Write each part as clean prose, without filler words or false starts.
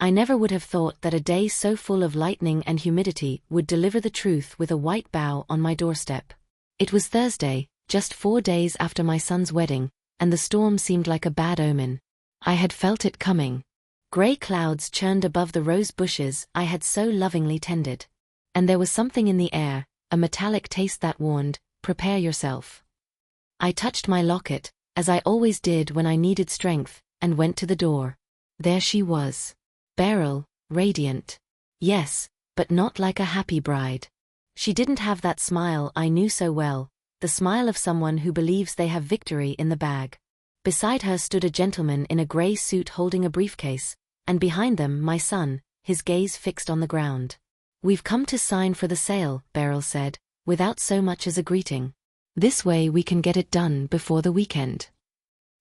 I never would have thought that a day so full of lightning and humidity would deliver the truth with a white bow on my doorstep. It was Thursday, just 4 days after my son's wedding, and the storm seemed like a bad omen. I had felt it coming. Grey clouds churned above the rose bushes I had so lovingly tended. And there was something in the air, a metallic taste that warned, prepare yourself. I touched my locket, as I always did when I needed strength, and went to the door. There she was. Beryl, radiant. Yes, but not like a happy bride. She didn't have that smile I knew so well, the smile of someone who believes they have victory in the bag. Beside her stood a gentleman in a grey suit holding a briefcase, and behind them my son, his gaze fixed on the ground. We've come to sign for the sale, Beryl said, without so much as a greeting. This way we can get it done before the weekend.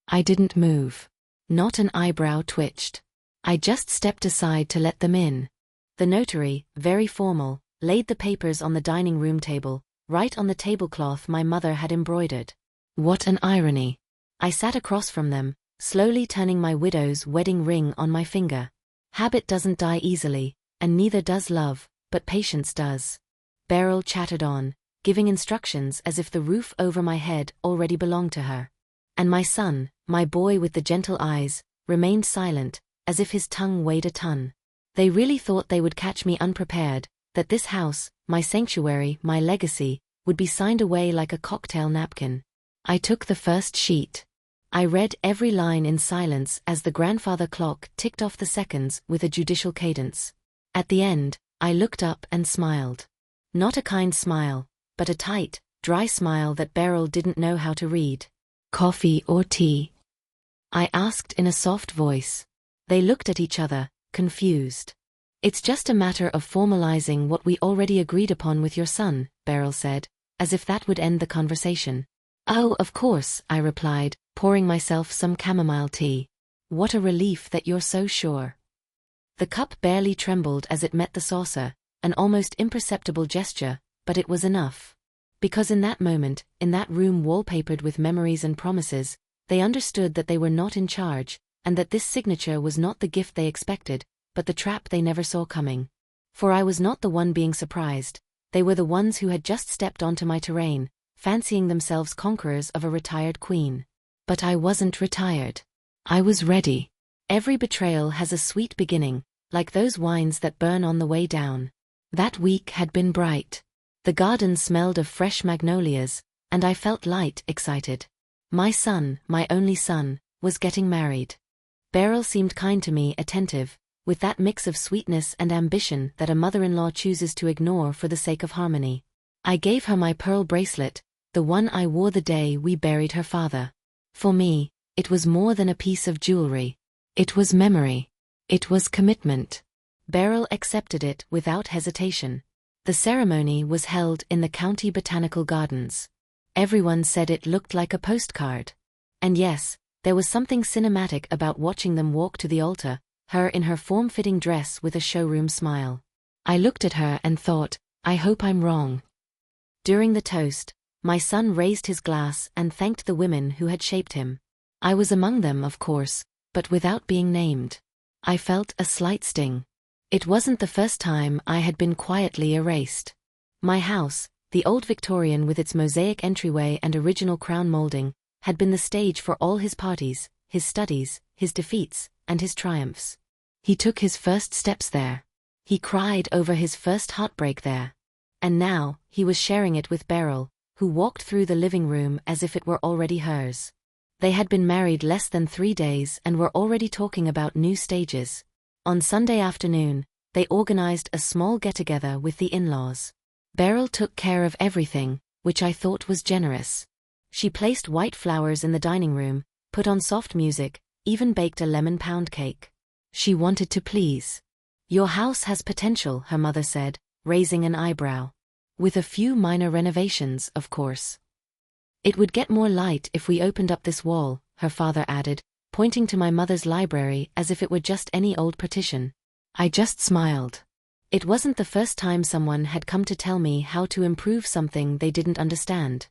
I didn't move. Not an eyebrow twitched. I just stepped aside to let them in. The notary, very formal, laid the papers on the dining room table, right on the tablecloth my mother had embroidered. What an irony. I sat across from them, slowly turning my widow's wedding ring on my finger. Habit doesn't die easily, and neither does love, but patience does. Beryl chattered on, giving instructions as if the roof over my head already belonged to her. And my son, my boy with the gentle eyes, remained silent, as if his tongue weighed a ton. They really thought they would catch me unprepared, that this house, my sanctuary, my legacy, would be signed away like a cocktail napkin. I took the first sheet. I read every line in silence as the grandfather clock ticked off the seconds with a judicial cadence. At the end, I looked up and smiled. Not a kind smile, but a tight, dry smile that Beryl didn't know how to read. Coffee or tea? I asked in a soft voice. They looked at each other, confused. It's just a matter of formalizing what we already agreed upon with your son, Beryl said, as if that would end the conversation. Oh, of course, I replied, pouring myself some chamomile tea. What a relief that you're so sure. The cup barely trembled as it met the saucer, an almost imperceptible gesture, but it was enough. Because in that moment, in that room wallpapered with memories and promises, they understood that they were not in charge, and that this signature was not the gift they expected, but the trap they never saw coming. For I was not the one being surprised, they were the ones who had just stepped onto my terrain, fancying themselves conquerors of a retired queen. But I wasn't retired. I was ready. Every betrayal has a sweet beginning, like those wines that burn on the way down. That week had been bright. The garden smelled of fresh magnolias, and I felt light, excited. My son, my only son, was getting married. Beryl seemed kind to me, attentive, with that mix of sweetness and ambition that a mother-in-law chooses to ignore for the sake of harmony. I gave her my pearl bracelet, the one I wore the day we buried her father. For me, it was more than a piece of jewelry. It was memory. It was commitment. Beryl accepted it without hesitation. The ceremony was held in the county botanical gardens. Everyone said it looked like a postcard. And yes, there was something cinematic about watching them walk to the altar, her in her form-fitting dress with a showroom smile. I looked at her and thought, I hope I'm wrong. During the toast, my son raised his glass and thanked the women who had shaped him. I was among them, of course, but without being named. I felt a slight sting. It wasn't the first time I had been quietly erased. My house, the old Victorian with its mosaic entryway and original crown molding, had been the stage for all his parties, his studies, his defeats, and his triumphs. He took his first steps there. He cried over his first heartbreak there. And now, he was sharing it with Beryl, who walked through the living room as if it were already hers. They had been married less than 3 days and were already talking about new stages. On Sunday afternoon, they organized a small get-together with the in-laws. Beryl took care of everything, which I thought was generous. She placed white flowers in the dining room, put on soft music, even baked a lemon pound cake. She wanted to please. Your house has potential, her mother said, raising an eyebrow. With a few minor renovations, of course. It would get more light if we opened up this wall, her father added, pointing to my mother's library as if it were just any old partition. I just smiled. It wasn't the first time someone had come to tell me how to improve something they didn't understand.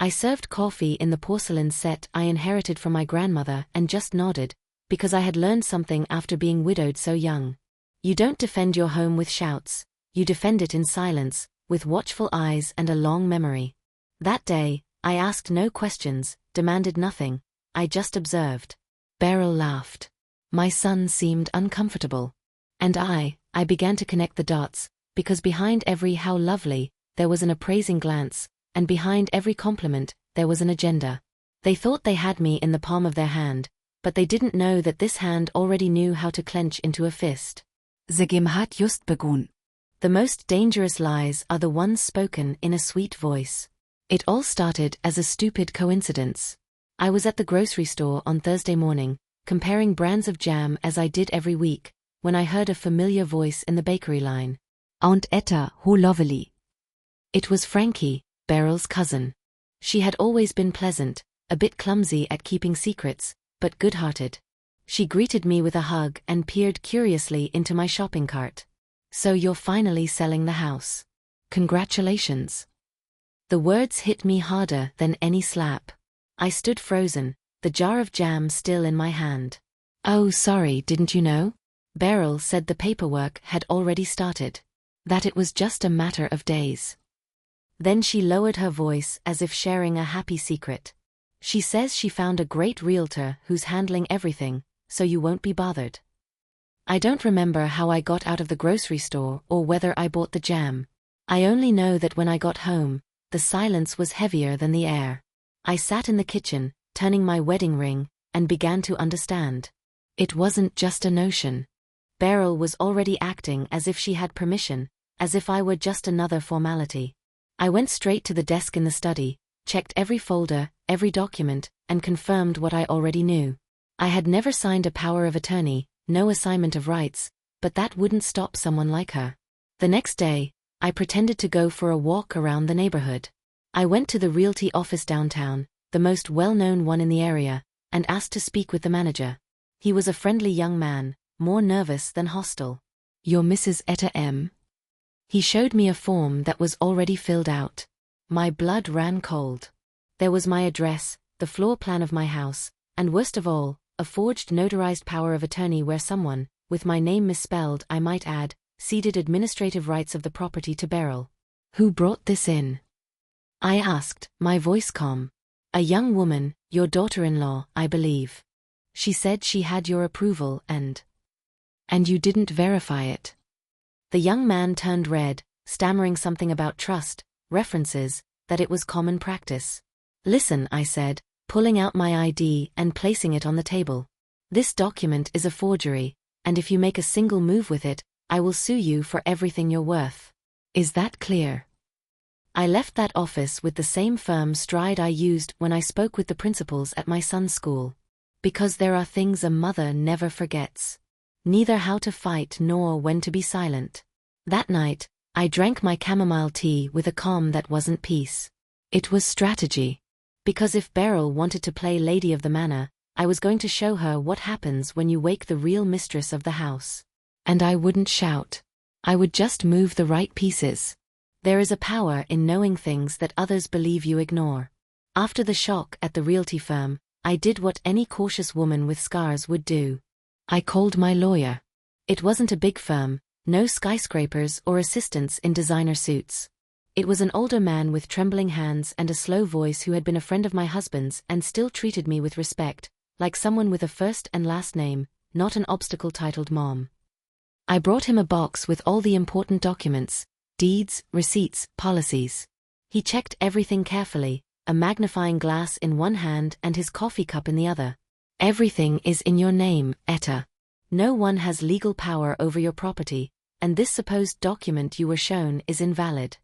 I served coffee in the porcelain set I inherited from my grandmother and just nodded, because I had learned something after being widowed so young. You don't defend your home with shouts, you defend it in silence, with watchful eyes and a long memory. That day, I asked no questions, demanded nothing, I just observed. Beryl laughed. My son seemed uncomfortable. And I began to connect the dots, because behind every "how lovely," there was an appraising glance, and behind every compliment, there was an agenda. They thought they had me in the palm of their hand, but they didn't know that this hand already knew how to clench into a fist. The game had just begun. The most dangerous lies are the ones spoken in a sweet voice. It all started as a stupid coincidence. I was at the grocery store on Thursday morning, comparing brands of jam as I did every week, when I heard a familiar voice in the bakery line. Aunt Etta, how lovely. It was Frankie, Beryl's cousin. She had always been pleasant, a bit clumsy at keeping secrets, but good-hearted. She greeted me with a hug and peered curiously into my shopping cart. "So you're finally selling the house. Congratulations." The words hit me harder than any slap. I stood frozen, the jar of jam still in my hand. "Oh, sorry, didn't you know?" Beryl said the paperwork had already started. That it was just a matter of days. Then she lowered her voice as if sharing a happy secret. "She says she found a great realtor who's handling everything, so you won't be bothered." I don't remember how I got out of the grocery store or whether I bought the jam. I only know that when I got home, the silence was heavier than the air. I sat in the kitchen, turning my wedding ring, and began to understand. It wasn't just a notion. Beryl was already acting as if she had permission, as if I were just another formality. I went straight to the desk in the study, checked every folder, every document, and confirmed what I already knew. I had never signed a power of attorney, no assignment of rights, but that wouldn't stop someone like her. The next day, I pretended to go for a walk around the neighborhood. I went to the realty office downtown, the most well-known one in the area, and asked to speak with the manager. He was a friendly young man, more nervous than hostile. "You're Mrs. Etta M?" He showed me a form that was already filled out. My blood ran cold. There was my address, the floor plan of my house, and worst of all, a forged notarized power of attorney where someone, with my name misspelled I might add, ceded administrative rights of the property to Beryl. "Who brought this in?" I asked, my voice calm. "A young woman, your daughter-in-law, I believe. She said she had your approval and you didn't verify it." The young man turned red, stammering something about trust, references, that it was common practice. "Listen," I said, pulling out my ID and placing it on the table. "This document is a forgery, and if you make a single move with it, I will sue you for everything you're worth. Is that clear?" I left that office with the same firm stride I used when I spoke with the principals at my son's school. Because there are things a mother never forgets. Neither how to fight nor when to be silent. That night, I drank my chamomile tea with a calm that wasn't peace. It was strategy. Because if Beryl wanted to play Lady of the Manor, I was going to show her what happens when you wake the real mistress of the house. And I wouldn't shout. I would just move the right pieces. There is a power in knowing things that others believe you ignore. After the shock at the realty firm, I did what any cautious woman with scars would do. I called my lawyer. It wasn't a big firm, no skyscrapers or assistants in designer suits. It was an older man with trembling hands and a slow voice who had been a friend of my husband's and still treated me with respect, like someone with a first and last name, not an obstacle titled Mom. I brought him a box with all the important documents, deeds, receipts, policies. He checked everything carefully, a magnifying glass in one hand and his coffee cup in the other. "Everything is in your name, Etta. No one has legal power over your property, and this supposed document you were shown is invalid."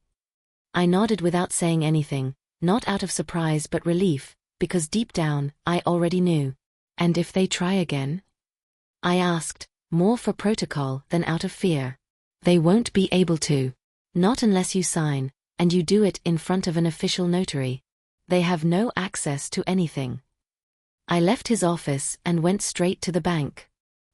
I nodded without saying anything, not out of surprise but relief, because deep down, I already knew. "And if they try again?" I asked, more for protocol than out of fear. "They won't be able to. Not unless you sign, and you do it in front of an official notary. They have no access to anything." I left his office and went straight to the bank.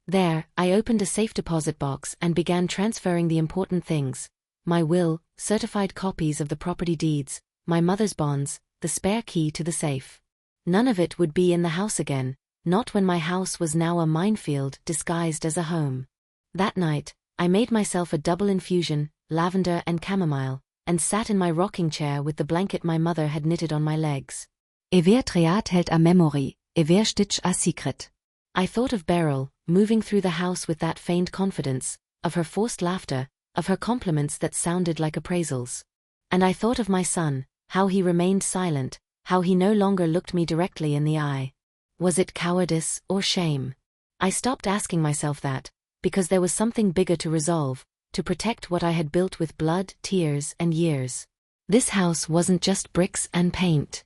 There, I opened a safe deposit box and began transferring the important things: my will, certified copies of the property deeds, my mother's bonds, the spare key to the safe. None of it would be in the house again, not when my house was now a minefield disguised as a home. That night, I made myself a double infusion, lavender and chamomile, and sat in my rocking chair with the blanket my mother had knitted on my legs. Ever treat helt a memory, ever stitch a secret. I thought of Beryl, moving through the house with that feigned confidence, of her forced laughter, of her compliments that sounded like appraisals. And I thought of my son, how he remained silent, how he no longer looked me directly in the eye. Was it cowardice or shame? I stopped asking myself that, because there was something bigger to resolve, to protect what I had built with blood, tears, and years. This house wasn't just bricks and paint.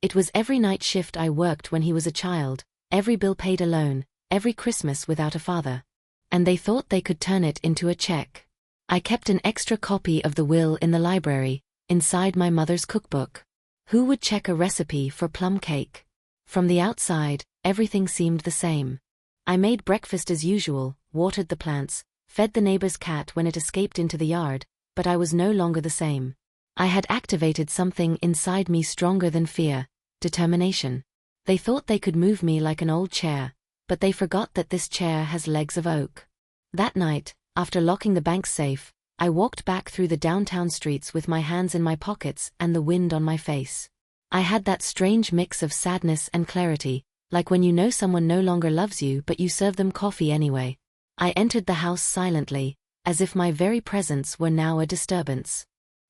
It was every night shift I worked when he was a child, every bill paid alone, every Christmas without a father. And they thought they could turn it into a check. I kept an extra copy of the will in the library, inside my mother's cookbook. Who would check a recipe for plum cake? From the outside, everything seemed the same. I made breakfast as usual, watered the plants, fed the neighbor's cat when it escaped into the yard, but I was no longer the same. I had activated something inside me stronger than fear, determination. They thought they could move me like an old chair, but they forgot that this chair has legs of oak. That night, after locking the bank's safe, I walked back through the downtown streets with my hands in my pockets and the wind on my face. I had that strange mix of sadness and clarity, like when you know someone no longer loves you but you serve them coffee anyway. I entered the house silently, as if my very presence were now a disturbance.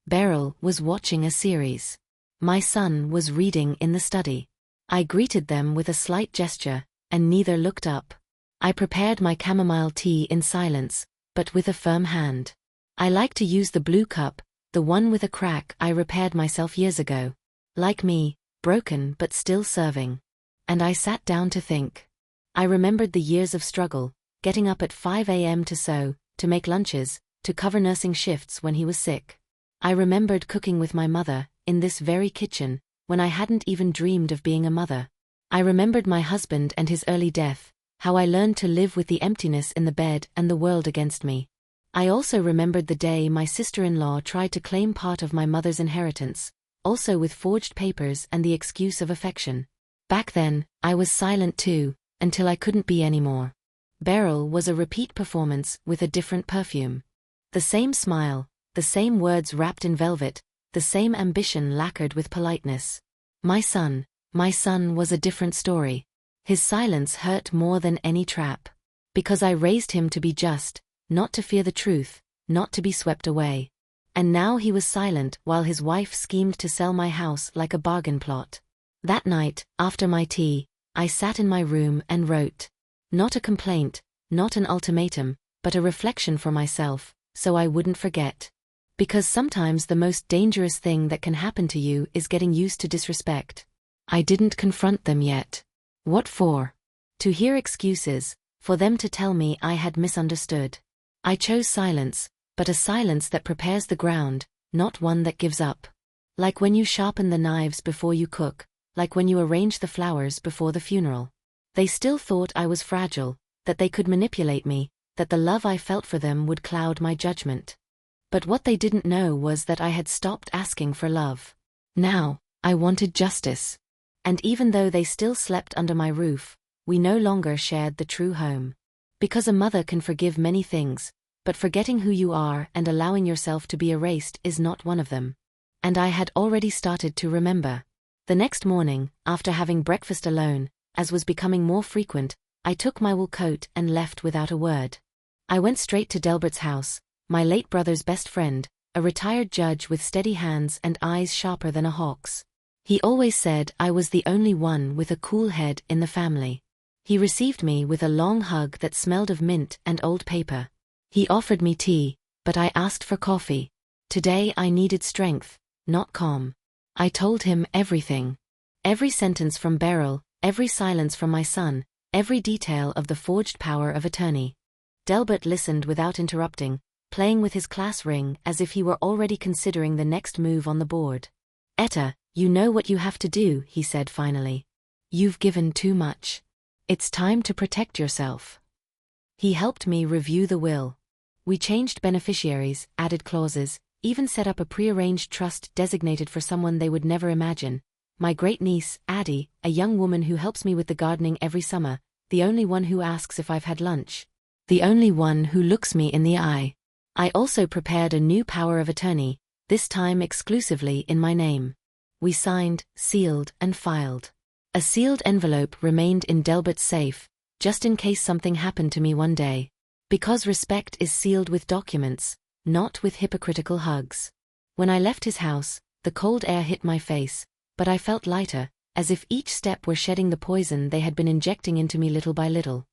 Beryl was watching a series. My son was reading in the study. I greeted them with a slight gesture, and neither looked up. I prepared my chamomile tea in silence, but with a firm hand. I like to use the blue cup, the one with a crack I repaired myself years ago. Like me, broken but still serving. And I sat down to think. I remembered the years of struggle, getting up at 5 a.m. to sew, to make lunches, to cover nursing shifts when he was sick. I remembered cooking with my mother, in this very kitchen, when I hadn't even dreamed of being a mother. I remembered my husband and his early death, how I learned to live with the emptiness in the bed and the world against me. I also remembered the day my sister-in-law tried to claim part of my mother's inheritance, also with forged papers and the excuse of affection. Back then, I was silent too, until I couldn't be anymore. Beryl was a repeat performance with a different perfume. The same smile, the same words wrapped in velvet, the same ambition lacquered with politeness. My son was a different story. His silence hurt more than any trap. Because I raised him to be just, not to fear the truth, not to be swept away. And now he was silent while his wife schemed to sell my house like a bargain plot. That night, after my tea, I sat in my room and wrote. Not a complaint, not an ultimatum, but a reflection for myself, so I wouldn't forget. Because sometimes the most dangerous thing that can happen to you is getting used to disrespect. I didn't confront them yet. What for? To hear excuses, for them to tell me I had misunderstood. I chose silence, but a silence that prepares the ground, not one that gives up. Like when you sharpen the knives before you cook, like when you arrange the flowers before the funeral. They still thought I was fragile, that they could manipulate me, that the love I felt for them would cloud my judgment. But what they didn't know was that I had stopped asking for love. Now, I wanted justice. And even though they still slept under my roof, we no longer shared the true home. Because a mother can forgive many things, but forgetting who you are and allowing yourself to be erased is not one of them. And I had already started to remember. The next morning, after having breakfast alone, as was becoming more frequent, I took my wool coat and left without a word. I went straight to Delbert's house, my late brother's best friend, a retired judge with steady hands and eyes sharper than a hawk's. He always said I was the only one with a cool head in the family. He received me with a long hug that smelled of mint and old paper. He offered me tea, but I asked for coffee. Today I needed strength, not calm. I told him everything. Every sentence from Beryl, every silence from my son, every detail of the forged power of attorney. Delbert listened without interrupting, playing with his class ring as if he were already considering the next move on the board. Etta, you know what you have to do, he said finally. You've given too much. It's time to protect yourself. He helped me review the will. We changed beneficiaries, added clauses, even set up a prearranged trust designated for someone they would never imagine. My great-niece, Addie, a young woman who helps me with the gardening every summer, the only one who asks if I've had lunch. the only one who looks me in the eye. I also prepared a new power of attorney, this time exclusively in my name. We signed, sealed, and filed. A sealed envelope remained in Delbert's safe, just in case something happened to me one day. Because respect is sealed with documents, not with hypocritical hugs. When I left his house, the cold air hit my face, but I felt lighter, as if each step were shedding the poison they had been injecting into me little by little.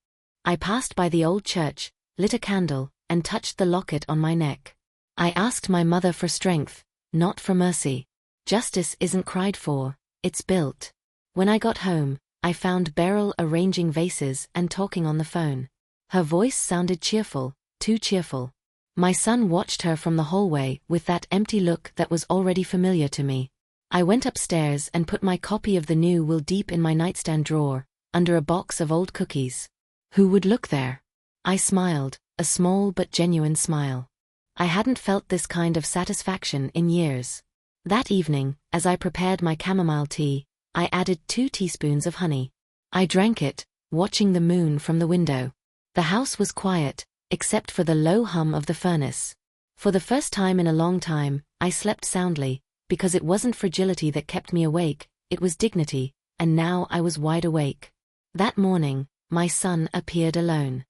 I passed by the old church, lit a candle, and touched the locket on my neck. I asked my mother for strength, not for mercy. Justice isn't cried for, it's built. When I got home, I found Beryl arranging vases and talking on the phone. Her voice sounded cheerful, too cheerful. My son watched her from the hallway with that empty look that was already familiar to me. I went upstairs and put my copy of the new will deep in my nightstand drawer, under a box of old cookies. Who would look there? I smiled, a small but genuine smile. I hadn't felt this kind of satisfaction in years. That evening, as I prepared my chamomile tea, I added 2 teaspoons of honey. I drank it, watching the moon from the window. The house was quiet, except for the low hum of the furnace. For the first time in a long time, I slept soundly, because it wasn't fragility that kept me awake, it was dignity, and now I was wide awake. That morning, my son appeared alone.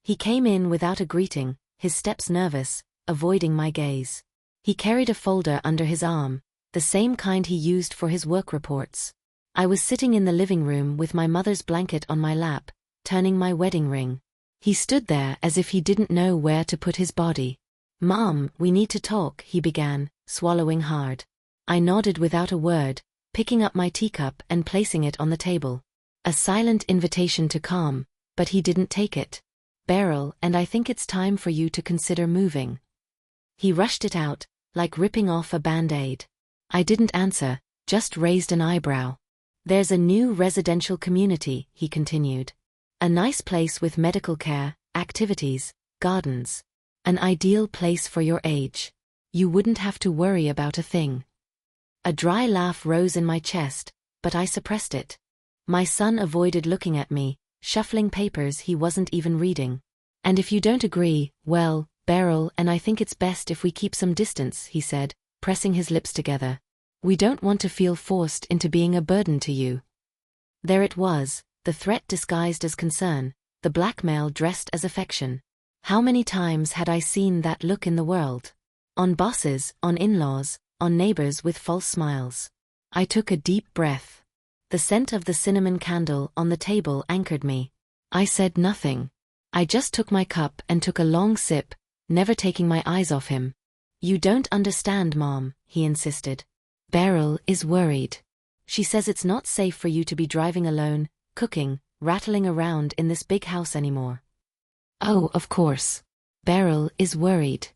He came in without a greeting, his steps nervous, avoiding my gaze. He carried a folder under his arm, the same kind he used for his work reports. I was sitting in the living room with my mother's blanket on my lap, turning my wedding ring. He stood there as if he didn't know where to put his body. "Mom, we need to talk," he began, swallowing hard. I nodded without a word, picking up my teacup and placing it on the table. A silent invitation to calm, but he didn't take it. "Beryl, and I think it's time for you to consider moving." He rushed it out, like ripping off a band-aid. I didn't answer, just raised an eyebrow. "There's a new residential community," he continued. "A nice place with medical care, activities, gardens. An ideal place for your age. You wouldn't have to worry about a thing." A dry laugh rose in my chest, but I suppressed it. My son avoided looking at me, shuffling papers he wasn't even reading. "And if you don't agree, well, Beryl, and I think it's best if we keep some distance," he said, pressing his lips together. "We don't want to feel forced into being a burden to you." There it was, the threat disguised as concern, the blackmail dressed as affection. How many times had I seen that look in the world? On bosses, on in-laws, on neighbors with false smiles. I took a deep breath. The scent of the cinnamon candle on the table anchored me. I said nothing. I just took my cup and took a long sip, never taking my eyes off him. "You don't understand, Mom," he insisted. "Beryl is worried. She says it's not safe for you to be driving alone, cooking, rattling around in this big house anymore." "Oh, of course. Beryl is worried.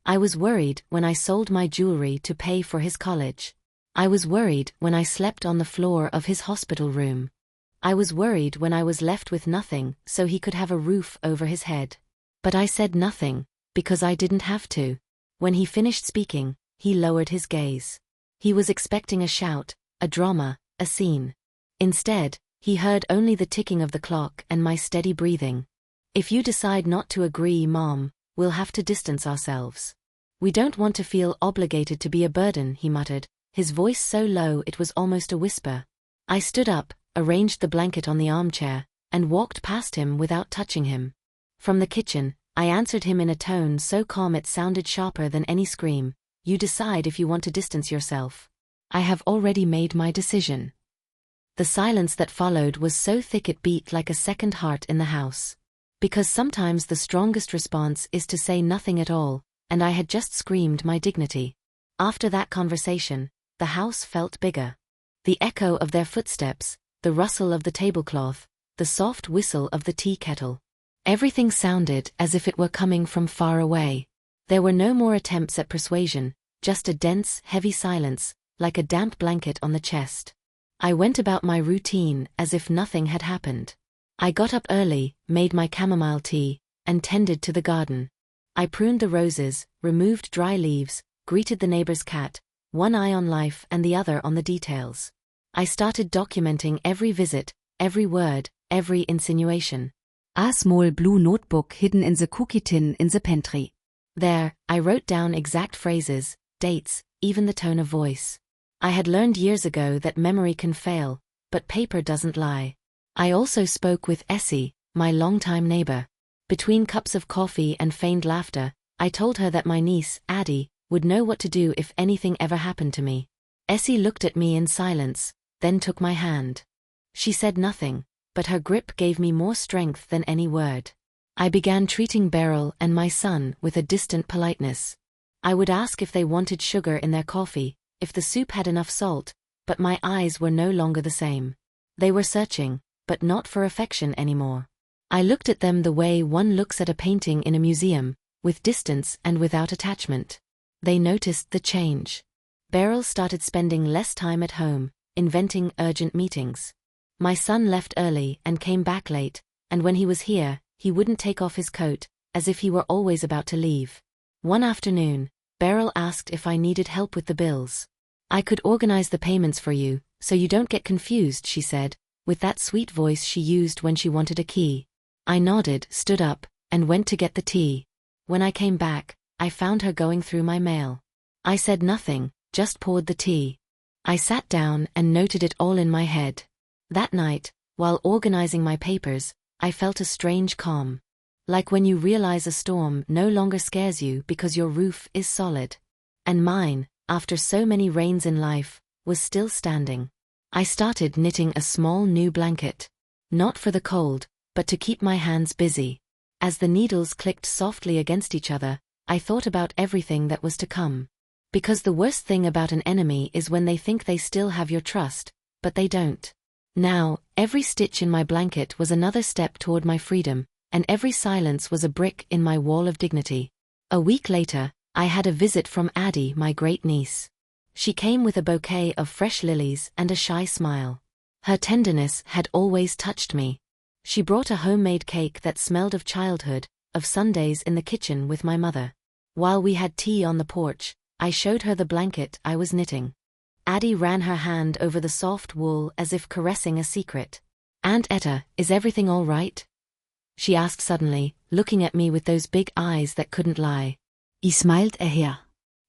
I was worried when I sold my jewelry to pay for his college. I was worried when I slept on the floor of his hospital room. I was worried when I was left with nothing so he could have a roof over his head. But I said nothing, because I didn't have to." When he finished speaking, he lowered his gaze. He was expecting a shout, a drama, a scene. Instead, he heard only the ticking of the clock and my steady breathing. "If you decide not to agree, Mom, we'll have to distance ourselves. We don't want to feel obligated to be a burden," he muttered, his voice so low it was almost a whisper. I stood up, arranged the blanket on the armchair, and walked past him without touching him. From the kitchen, I answered him in a tone so calm it sounded sharper than any scream. "You decide if you want to distance yourself. I have already made my decision." The silence that followed was so thick it beat like a second heart in the house. Because sometimes the strongest response is to say nothing at all, and I had just screamed my dignity. After that conversation, the house felt bigger. The echo of their footsteps, the rustle of the tablecloth, the soft whistle of the tea kettle. Everything sounded as if it were coming from far away. There were no more attempts at persuasion, just a dense, heavy silence, like a damp blanket on the chest. I went about my routine as if nothing had happened. I got up early, made my chamomile tea, and tended to the garden. I pruned the roses, removed dry leaves, greeted the neighbor's cat, one eye on life and the other on the details. I started documenting every visit, every word, every insinuation. A small blue notebook hidden in the cookie tin in the pantry. There, I wrote down exact phrases, dates, even the tone of voice. I had learned years ago that memory can fail, but paper doesn't lie. I also spoke with Essie, my longtime neighbor. Between cups of coffee and feigned laughter, I told her that my niece, Addie, would know what to do if anything ever happened to me. Essie looked at me in silence, then took my hand. She said nothing, but her grip gave me more strength than any word. I began treating Beryl and my son with a distant politeness. I would ask if they wanted sugar in their coffee, if the soup had enough salt, but my eyes were no longer the same. They were searching, but not for affection anymore. I looked at them the way one looks at a painting in a museum, with distance and without attachment. They noticed the change. Beryl started spending less time at home, inventing urgent meetings. My son left early and came back late, and when he was here, he wouldn't take off his coat, as if he were always about to leave. One afternoon, Beryl asked if I needed help with the bills. I could organize the payments for you, so you don't get confused, she said, with that sweet voice she used when she wanted a key. I nodded, stood up, and went to get the tea. When I came back, I found her going through my mail. I said nothing, just poured the tea. I sat down and noted it all in my head. That night, while organizing my papers, I felt a strange calm. Like when you realize a storm no longer scares you because your roof is solid. And mine, after so many rains in life, was still standing. I started knitting a small new blanket. Not for the cold, but to keep my hands busy. As the needles clicked softly against each other, I thought about everything that was to come. Because the worst thing about an enemy is when they think they still have your trust, but they don't. Now, every stitch in my blanket was another step toward my freedom, and every silence was a brick in my wall of dignity. A week later, I had a visit from Addie, my great-niece. She came with a bouquet of fresh lilies and a shy smile. Her tenderness had always touched me. She brought a homemade cake that smelled of childhood, of Sundays in the kitchen with my mother. While we had tea on the porch, I showed her the blanket I was knitting. Addie ran her hand over the soft wool as if caressing a secret. "Aunt Etta, is everything all right?" she asked suddenly, looking at me with those big eyes that couldn't lie. I smiled her.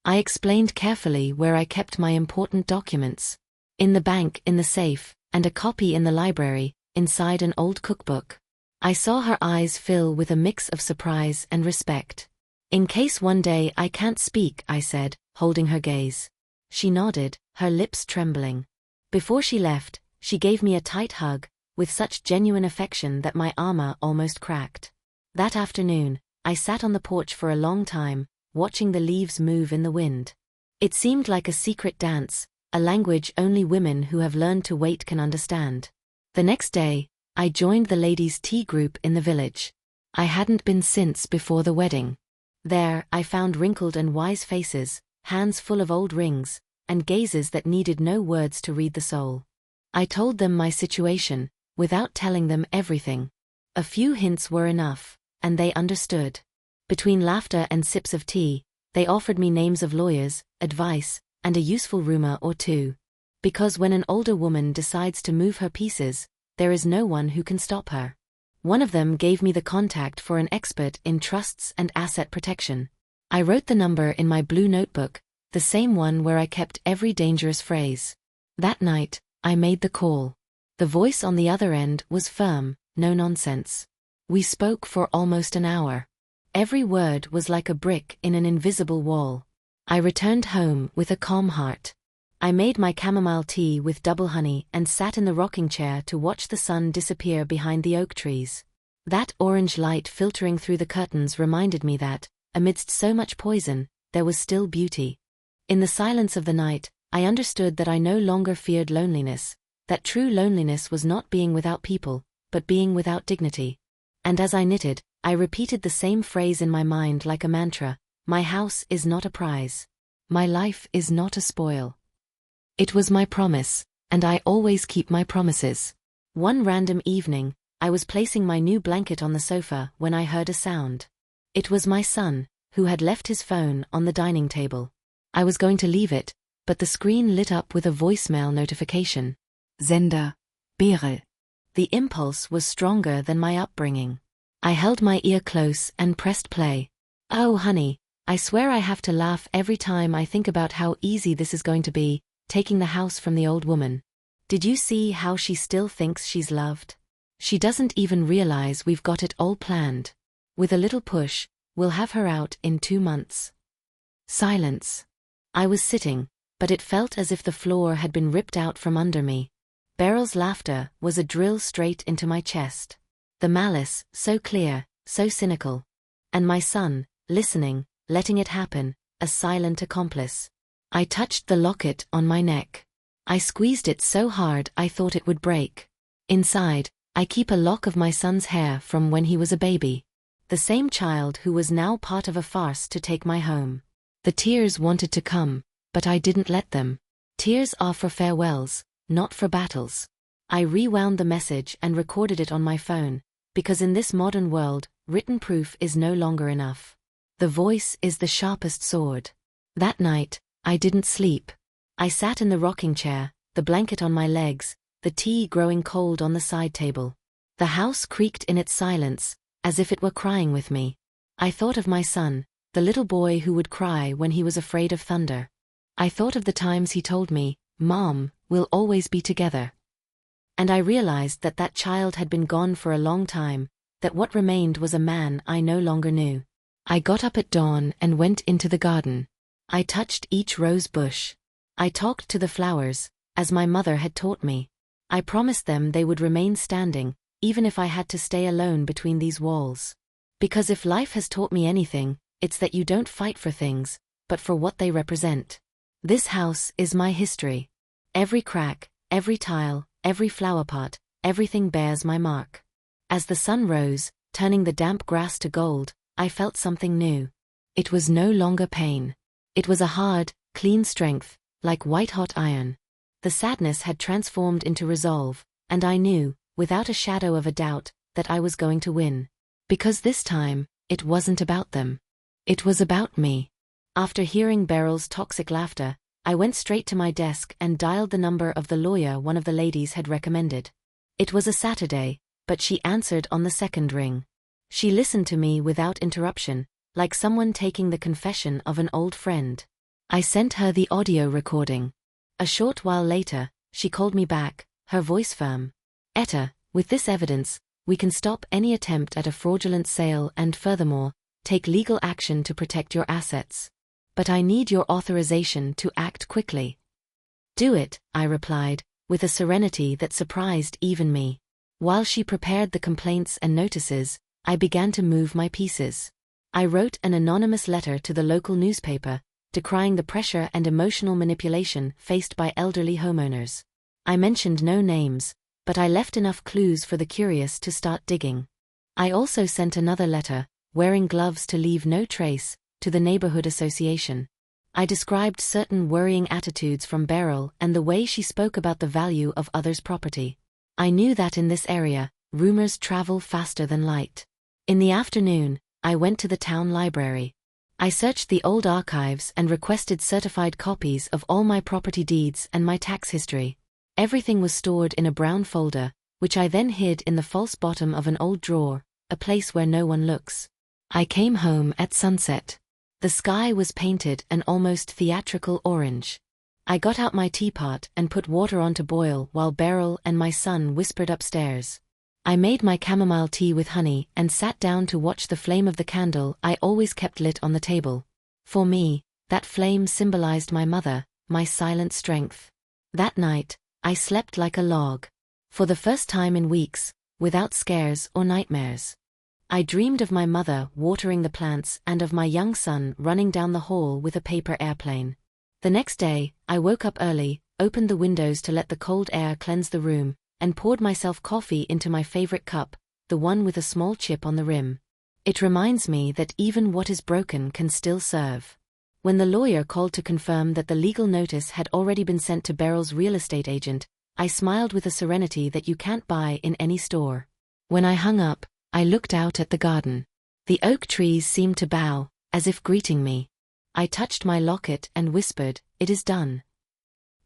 I explained carefully where I kept my important documents. In the bank, in the safe, and a copy in the library, inside an old cookbook. I saw her eyes fill with a mix of surprise and respect. "In case one day I can't speak," I said, holding her gaze. She nodded, her lips trembling. Before she left, she gave me a tight hug, with such genuine affection that my armor almost cracked. That afternoon, I sat on the porch for a long time, watching the leaves move in the wind. It seemed like a secret dance, a language only women who have learned to wait can understand. The next day, I joined the ladies' tea group in the village. I hadn't been since before the wedding. There, I found wrinkled and wise faces, hands full of old rings, and gazes that needed no words to read the soul. I told them my situation, without telling them everything. A few hints were enough, and they understood. Between laughter and sips of tea, they offered me names of lawyers, advice, and a useful rumor or two. Because when an older woman decides to move her pieces, there is no one who can stop her. One of them gave me the contact for an expert in trusts and asset protection. I wrote the number in my blue notebook, the same one where I kept every dangerous phrase. That night, I made the call. The voice on the other end was firm, no nonsense. We spoke for almost an hour. Every word was like a brick in an invisible wall. I returned home with a calm heart. I made my chamomile tea with double honey and sat in the rocking chair to watch the sun disappear behind the oak trees. That orange light filtering through the curtains reminded me that, amidst so much poison, there was still beauty. In the silence of the night, I understood that I no longer feared loneliness, that true loneliness was not being without people, but being without dignity. And as I knitted, I repeated the same phrase in my mind like a mantra: my house is not a prize. My life is not a spoil. It was my promise, and I always keep my promises. One random evening, I was placing my new blanket on the sofa when I heard a sound. It was my son, who had left his phone on the dining table. I was going to leave it, but the screen lit up with a voicemail notification. Sender, Beryl. The impulse was stronger than my upbringing. I held my ear close and pressed play. Oh honey, I swear I have to laugh every time I think about how easy this is going to be, taking the house from the old woman. Did you see how she still thinks she's loved? She doesn't even realize we've got it all planned. With a little push, we'll have her out in 2 months. Silence. I was sitting, but it felt as if the floor had been ripped out from under me. Beryl's laughter was a drill straight into my chest. The malice, so clear, so cynical. And my son, listening, letting it happen, a silent accomplice. I touched the locket on my neck. I squeezed it so hard I thought it would break. Inside, I keep a lock of my son's hair from when he was a baby. The same child who was now part of a farce to take my home. The tears wanted to come, but I didn't let them. Tears are for farewells, not for battles. I rewound the message and recorded it on my phone, because in this modern world, written proof is no longer enough. The voice is the sharpest sword. That night, I didn't sleep. I sat in the rocking chair, the blanket on my legs, the tea growing cold on the side table. The house creaked in its silence, as if it were crying with me. I thought of my son, the little boy who would cry when he was afraid of thunder. I thought of the times he told me, "Mom, we'll always be together." And I realized that that child had been gone for a long time, that what remained was a man I no longer knew. I got up at dawn and went into the garden. I touched each rose bush. I talked to the flowers, as my mother had taught me. I promised them they would remain standing, even if I had to stay alone between these walls. Because if life has taught me anything, it's that you don't fight for things, but for what they represent. This house is my history. Every crack, every tile, every flower pot, everything bears my mark. As the sun rose, turning the damp grass to gold, I felt something new. It was no longer pain. It was a hard, clean strength, like white-hot iron. The sadness had transformed into resolve, and I knew, without a shadow of a doubt, that I was going to win. Because this time, it wasn't about them. It was about me. After hearing Beryl's toxic laughter, I went straight to my desk and dialed the number of the lawyer one of the ladies had recommended. It was a Saturday, but she answered on the second ring. She listened to me without interruption, like someone taking the confession of an old friend. I sent her the audio recording. A short while later, she called me back, her voice firm. "Etta, with this evidence, we can stop any attempt at a fraudulent sale and furthermore, take legal action to protect your assets. But I need your authorization to act quickly." "Do it," I replied, with a serenity that surprised even me. While she prepared the complaints and notices, I began to move my pieces. I wrote an anonymous letter to the local newspaper, decrying the pressure and emotional manipulation faced by elderly homeowners. I mentioned no names, but I left enough clues for the curious to start digging. I also sent another letter, wearing gloves to leave no trace, to the neighborhood association. I described certain worrying attitudes from Beryl and the way she spoke about the value of others' property. I knew that in this area, rumors travel faster than light. In the afternoon, I went to the town library. I searched the old archives and requested certified copies of all my property deeds and my tax history. Everything was stored in a brown folder, which I then hid in the false bottom of an old drawer, a place where no one looks. I came home at sunset. The sky was painted an almost theatrical orange. I got out my teapot and put water on to boil while Beryl and my son whispered upstairs. I made my chamomile tea with honey and sat down to watch the flame of the candle I always kept lit on the table. For me, that flame symbolized my mother, my silent strength. That night, I slept like a log. For the first time in weeks, without scares or nightmares. I dreamed of my mother watering the plants and of my young son running down the hall with a paper airplane. The next day, I woke up early, opened the windows to let the cold air cleanse the room, and poured myself coffee into my favorite cup, the one with a small chip on the rim. It reminds me that even what is broken can still serve. When the lawyer called to confirm that the legal notice had already been sent to Beryl's real estate agent, I smiled with a serenity that you can't buy in any store. When I hung up, I looked out at the garden. The oak trees seemed to bow, as if greeting me. I touched my locket and whispered, "It is done."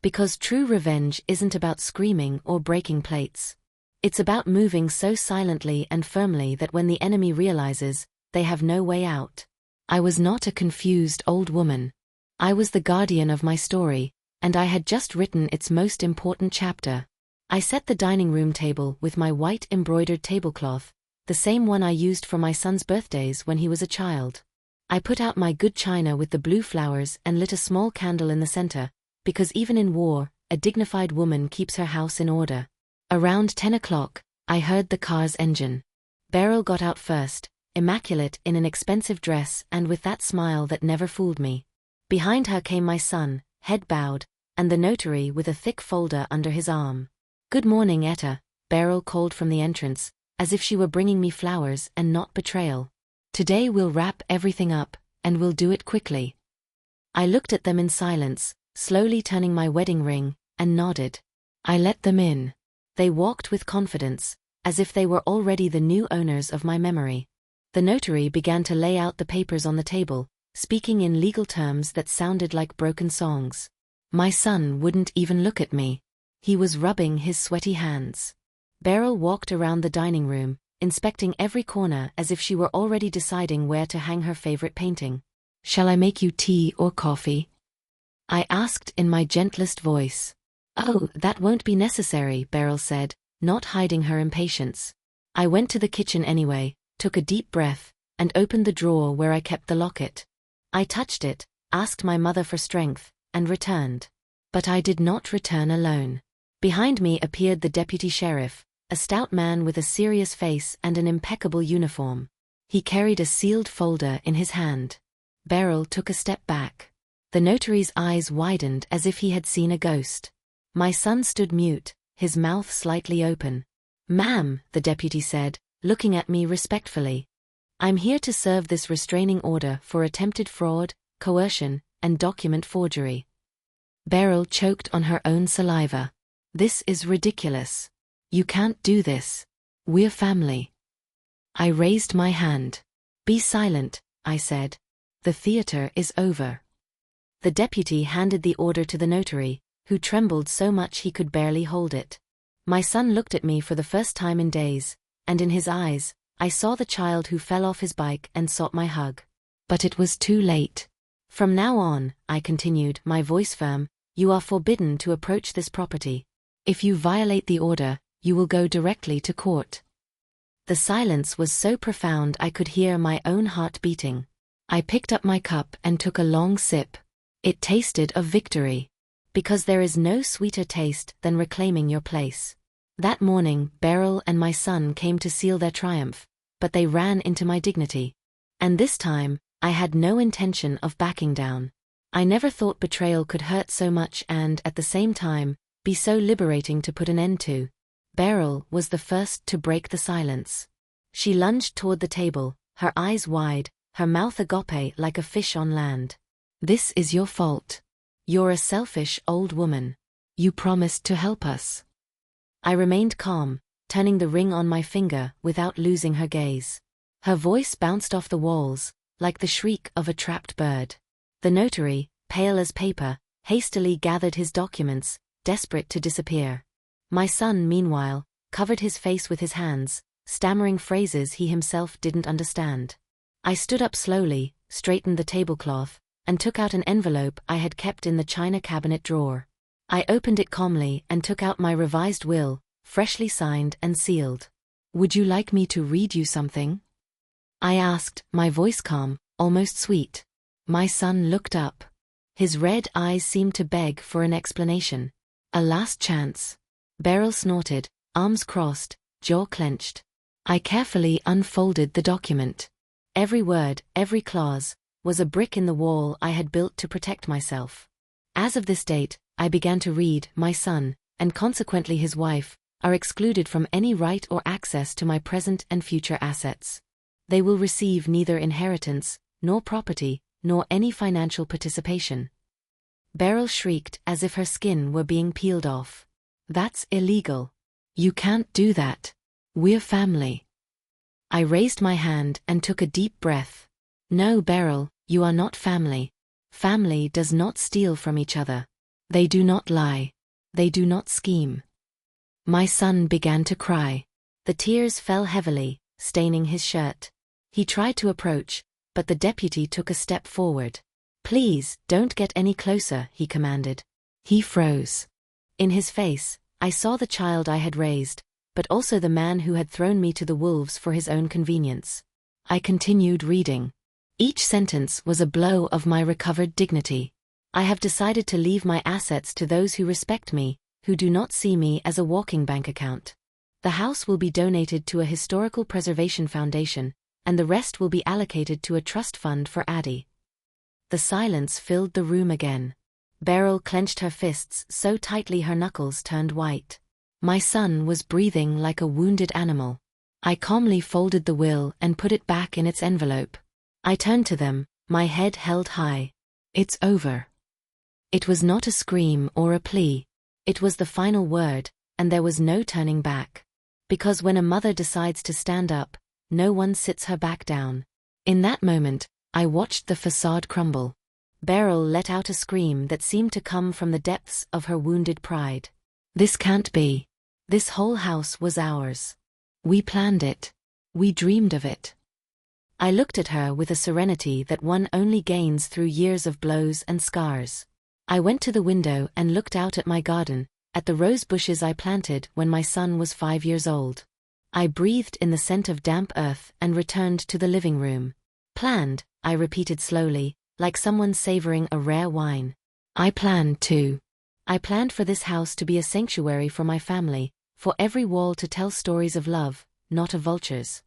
Because true revenge isn't about screaming or breaking plates. It's about moving so silently and firmly that when the enemy realizes, they have no way out. I was not a confused old woman. I was the guardian of my story, and I had just written its most important chapter. I set the dining room table with my white embroidered tablecloth, the same one I used for my son's birthdays when he was a child. I put out my good china with the blue flowers and lit a small candle in the center, because even in war, a dignified woman keeps her house in order. Around 10 o'clock, I heard the car's engine. Beryl got out first, immaculate in an expensive dress and with that smile that never fooled me. Behind her came my son, head bowed, and the notary with a thick folder under his arm. "Good morning, Etta," Beryl called from the entrance, as if she were bringing me flowers and not betrayal. "Today we'll wrap everything up, and we'll do it quickly." I looked at them in silence, slowly turning my wedding ring, and nodded. I let them in. They walked with confidence, as if they were already the new owners of my memory. The notary began to lay out the papers on the table, speaking in legal terms that sounded like broken songs. My son wouldn't even look at me. He was rubbing his sweaty hands. Beryl walked around the dining room, inspecting every corner as if she were already deciding where to hang her favorite painting. "Shall I make you tea or coffee?" I asked in my gentlest voice. "Oh, that won't be necessary," Beryl said, not hiding her impatience. I went to the kitchen anyway, took a deep breath, and opened the drawer where I kept the locket. I touched it, asked my mother for strength, and returned. But I did not return alone. Behind me appeared the deputy sheriff, a stout man with a serious face and an impeccable uniform. He carried a sealed folder in his hand. Beryl took a step back. The notary's eyes widened as if he had seen a ghost. My son stood mute, his mouth slightly open. "Ma'am," the deputy said, looking at me respectfully. "I'm here to serve this restraining order for attempted fraud, coercion, and document forgery." Beryl choked on her own saliva. "This is ridiculous. You can't do this. We're family." I raised my hand. "Be silent," I said. "The theater is over." The deputy handed the order to the notary, who trembled so much he could barely hold it. My son looked at me for the first time in days, and in his eyes, I saw the child who fell off his bike and sought my hug. But it was too late. "From now on," I continued, my voice firm, "you are forbidden to approach this property. If you violate the order, you will go directly to court." The silence was so profound I could hear my own heart beating. I picked up my cup and took a long sip. It tasted of victory. Because there is no sweeter taste than reclaiming your place. That morning, Beryl and my son came to seal their triumph, but they ran into my dignity. And this time, I had no intention of backing down. I never thought betrayal could hurt so much and, at the same time, be so liberating to put an end to. Beryl was the first to break the silence. She lunged toward the table, her eyes wide, her mouth agape like a fish on land. "This is your fault. You're a selfish old woman. You promised to help us." I remained calm, turning the ring on my finger without losing her gaze. Her voice bounced off the walls, like the shriek of a trapped bird. The notary, pale as paper, hastily gathered his documents, desperate to disappear. My son, meanwhile, covered his face with his hands, stammering phrases he himself didn't understand. I stood up slowly, straightened the tablecloth, and took out an envelope I had kept in the china cabinet drawer. I opened it calmly and took out my revised will, freshly signed and sealed. "Would you like me to read you something?" I asked, my voice calm, almost sweet. My son looked up. His red eyes seemed to beg for an explanation. "A last chance." Beryl snorted, arms crossed, jaw clenched. I carefully unfolded the document. Every word, every clause, was a brick in the wall I had built to protect myself. As of this date, I began to read, my son, and consequently his wife, are excluded from any right or access to my present and future assets. They will receive neither inheritance, nor property, nor any financial participation. Beryl shrieked as if her skin were being peeled off. "That's illegal. You can't do that. We're family." I raised my hand and took a deep breath. "No, Beryl, you are not family. Family does not steal from each other. They do not lie. They do not scheme." My son began to cry. The tears fell heavily, staining his shirt. He tried to approach, but the deputy took a step forward. "Please, don't get any closer," he commanded. He froze. In his face, I saw the child I had raised, but also the man who had thrown me to the wolves for his own convenience. I continued reading. Each sentence was a blow of my recovered dignity. I have decided to leave my assets to those who respect me, who do not see me as a walking bank account. The house will be donated to a historical preservation foundation, and the rest will be allocated to a trust fund for Addie. The silence filled the room again. Beryl clenched her fists so tightly her knuckles turned white. My son was breathing like a wounded animal. I calmly folded the will and put it back in its envelope. I turned to them, my head held high. "It's over." It was not a scream or a plea. It was the final word, and there was no turning back. Because when a mother decides to stand up, no one sits her back down. In that moment, I watched the facade crumble. Beryl let out a scream that seemed to come from the depths of her wounded pride. "This can't be. This whole house was ours. We planned it. We dreamed of it." I looked at her with a serenity that one only gains through years of blows and scars. I went to the window and looked out at my garden, at the rose bushes I planted when my son was 5 years old. I breathed in the scent of damp earth and returned to the living room. "Planned," I repeated slowly, like someone savoring a rare wine. "I planned too. I planned for this house to be a sanctuary for my family, for every wall to tell stories of love, not of vultures."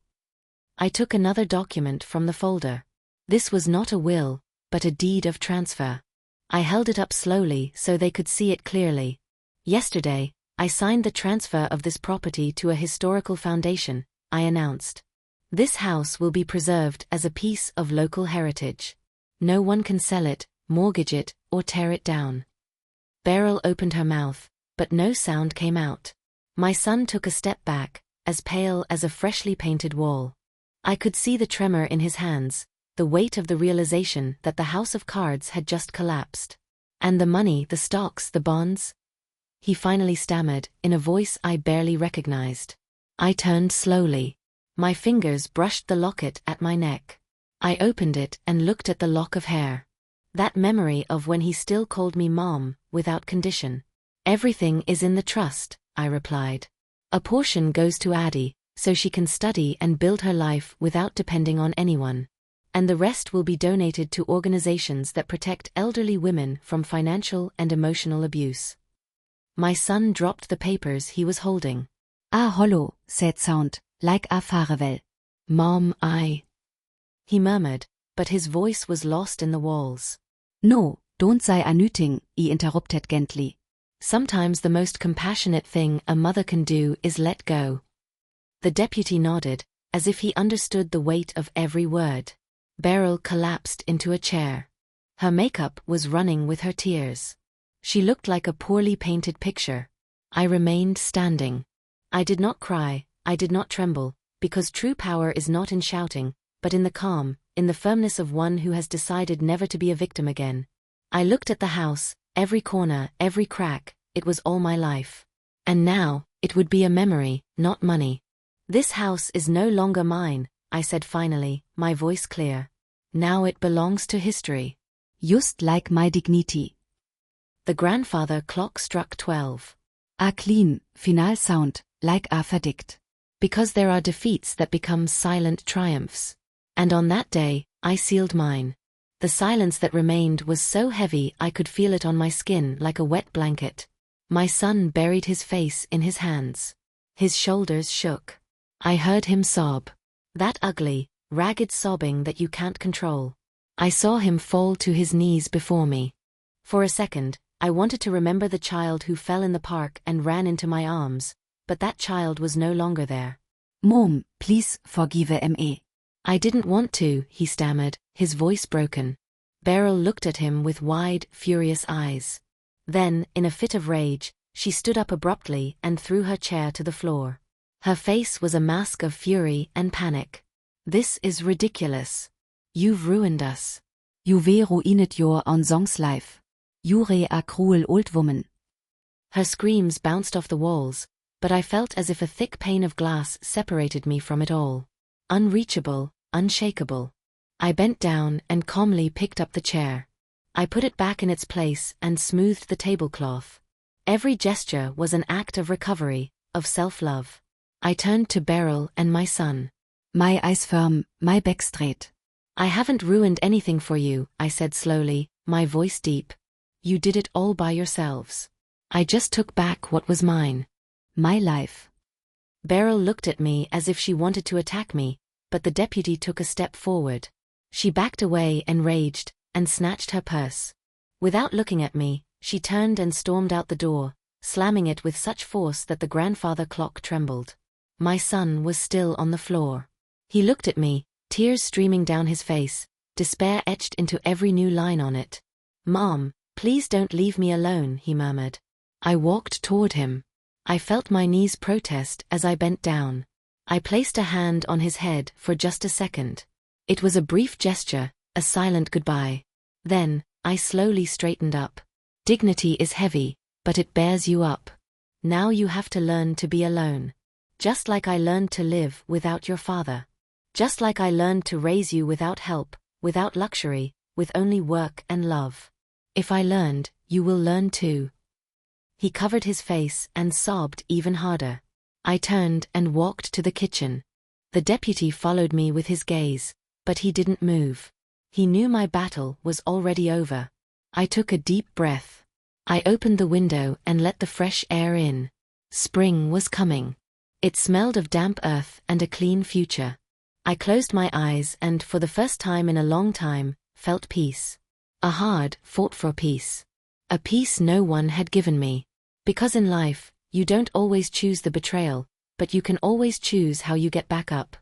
I took another document from the folder. This was not a will, but a deed of transfer. I held it up slowly so they could see it clearly. "Yesterday, I signed the transfer of this property to a historical foundation," I announced. "This house will be preserved as a piece of local heritage. No one can sell it, mortgage it, or tear it down." Beryl opened her mouth, but no sound came out. My son took a step back, as pale as a freshly painted wall. I could see the tremor in his hands, the weight of the realization that the house of cards had just collapsed. "And the money, the stocks, the bonds?" he finally stammered, in a voice I barely recognized. I turned slowly. My fingers brushed the locket at my neck. I opened it and looked at the lock of hair. That memory of when he still called me Mom, without condition. "Everything is in the trust," I replied. "A portion goes to Addie, so she can study and build her life without depending on anyone. And the rest will be donated to organizations that protect elderly women from financial and emotional abuse." My son dropped the papers he was holding. "Ah hollow," said Sound, "like a farewell." "Mom, he murmured, but his voice was lost in the walls. "No, don't say anything," he interrupted gently. "Sometimes the most compassionate thing a mother can do is let go." The deputy nodded, as if he understood the weight of every word. Beryl collapsed into a chair. Her makeup was running with her tears. She looked like a poorly painted picture. I remained standing. I did not cry, I did not tremble, because true power is not in shouting, but in the calm, in the firmness of one who has decided never to be a victim again. I looked at the house, every corner, every crack, it was all my life. And now, it would be a memory, not money. "This house is no longer mine," I said finally, my voice clear. "Now it belongs to history." "Just like my dignity." The grandfather clock struck 12. "A clean, final sound, like a verdict." Because there are defeats that become silent triumphs. And on that day, I sealed mine. The silence that remained was so heavy I could feel it on my skin like a wet blanket. My son buried his face in his hands. His shoulders shook. I heard him sob. That ugly, ragged sobbing that you can't control. I saw him fall to his knees before me. For a second, I wanted to remember the child who fell in the park and ran into my arms, but that child was no longer there. "Mom, please forgive me." "I didn't want to," he stammered, his voice broken. Beryl looked at him with wide, furious eyes. Then, in a fit of rage, she stood up abruptly and threw her chair to the floor. Her face was a mask of fury and panic. "This is ridiculous. You've ruined us. "You have ruined your own son's life. You're a cruel old woman." Her screams bounced off the walls, but I felt as if a thick pane of glass separated me from it all. Unreachable, unshakable. I bent down and calmly picked up the chair. I put it back in its place and smoothed the tablecloth. Every gesture was an act of recovery, of self-love. I turned to Beryl and my son. My eyes firm, my back straight. I haven't ruined anything for you, I said slowly, my voice deep. You did it all by yourselves. I just took back what was mine. My life. Beryl looked at me as if she wanted to attack me, but the deputy took a step forward. She backed away enraged, and snatched her purse. Without looking at me, she turned and stormed out the door, slamming it with such force that the grandfather clock trembled. My son was still on the floor. He looked at me, tears streaming down his face, despair etched into every new line on it. "Mom, please don't leave me alone," he murmured. I walked toward him. I felt my knees protest as I bent down. I placed a hand on his head for just a second. It was a brief gesture, a silent goodbye. Then, I slowly straightened up. Dignity is heavy, but it bears you up. Now you have to learn to be alone. Just like I learned to live without your father. Just like I learned to raise you without help, without luxury, with only work and love. If I learned, you will learn too. He covered his face and sobbed even harder. I turned and walked to the kitchen. The deputy followed me with his gaze, but he didn't move. He knew my battle was already over. I took a deep breath. I opened the window and let the fresh air in. Spring was coming. It smelled of damp earth and a clean future. I closed my eyes and, for the first time in a long time, felt peace. A hard, fought-for peace. A peace no one had given me. Because in life, you don't always choose the betrayal, but you can always choose how you get back up.